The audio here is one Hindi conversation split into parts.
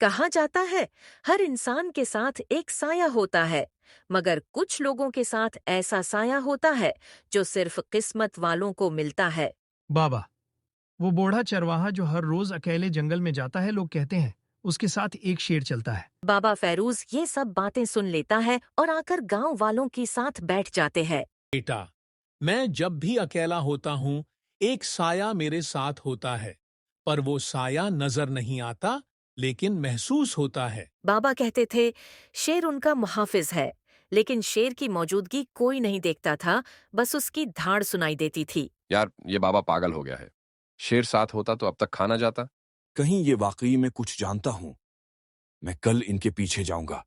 कहा जाता है हर इंसान के साथ एक साया होता है, मगर कुछ लोगों के साथ ऐसा साया होता है जो सिर्फ किस्मत वालों को मिलता है। बाबा, वो बूढ़ा चरवाहा जो हर रोज अकेले जंगल में जाता है, लोग कहते हैं उसके साथ एक शेर चलता है। बाबा फैरूज ये सब बातें सुन लेता है और आकर गांव वालों के साथ बैठ जाते हैं। बेटा, मैं जब भी अकेला होता हूँ, एक साया मेरे साथ होता है, पर वो साया नजर नहीं आता, लेकिन महसूस होता है। बाबा कहते थे शेर उनका मुहाफिज है, लेकिन शेर की मौजूदगी कोई नहीं देखता था, बस उसकी धाड़ सुनाई देती थी। यार, ये बाबा पागल हो गया है। शेर साथ होता तो अब तक खाना जाता। कहीं ये वाकई में कुछ जानता हूं। मैं कल इनके पीछे जाऊंगा।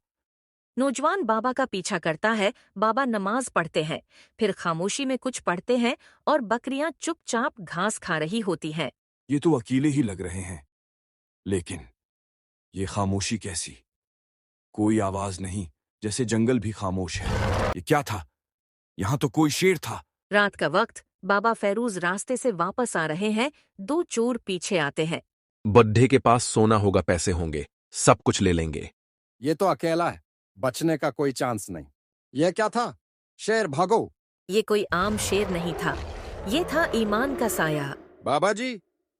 नौजवान बाबा का पीछा करता है। बाबा नमाज पढ़ते हैं, फिर खामोशी में कुछ पढ़ते हैं और बकरियां चुपचाप घास खा रही होती हैं। ये तो अकेले ही लग रहे हैं, लेकिन ये खामोशी कैसी? कोई आवाज नहीं, जैसे जंगल भी खामोश है। ये क्या था? यहाँ तो कोई शेर था। रात का वक्त बाबा फैरूज रास्ते से वापस आ रहे हैं। दो चोर पीछे आते हैं। बुड्ढे के पास सोना होगा, पैसे होंगे, सब कुछ ले लेंगे। ये तो अकेला है, बचने का कोई चांस नहीं। ये क्या था? शेर भागो! ये कोई आम शेर नहीं था, ये था ईमान का साया। बाबा जी,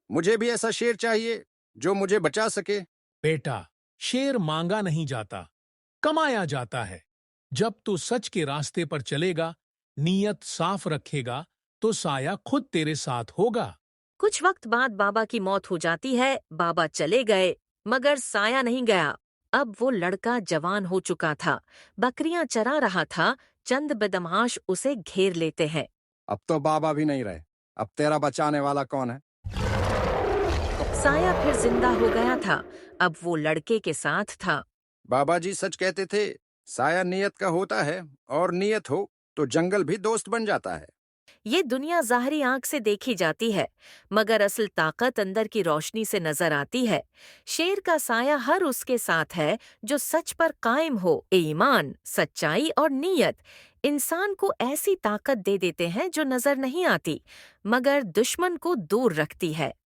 मुझे भी ऐसा शेर चाहिए जो मुझे बचा सके। बेटा, शेर मांगा नहीं जाता, कमाया जाता है। जब तू सच के रास्ते पर चलेगा, नीयत साफ रखेगा, तो साया खुद तेरे साथ होगा। कुछ वक्त बाद बाबा की मौत हो जाती है। बाबा चले गए, मगर साया नहीं गया। अब वो लड़का जवान हो चुका था, बकरियां चरा रहा था। चंद बदमाश उसे घेर लेते हैं। अब तो बाबा भी नहीं रहे, अब तेरा बचाने वाला कौन है? साया फिर जिंदा हो गया था। अब वो लड़के के साथ था। बाबा जी सच कहते थे, साया नियत का होता है, और नियत हो तो जंगल भी दोस्त बन जाता है। ये दुनिया ज़ाहरी आंख से देखी जाती है, मगर असल ताकत अंदर की रोशनी से नजर आती है। शेर का साया हर उसके साथ है जो सच पर कायम हो। ईमान, सच्चाई और नीयत इंसान को ऐसी ताकत दे देते हैं जो नजर नहीं आती, मगर दुश्मन को दूर रखती है।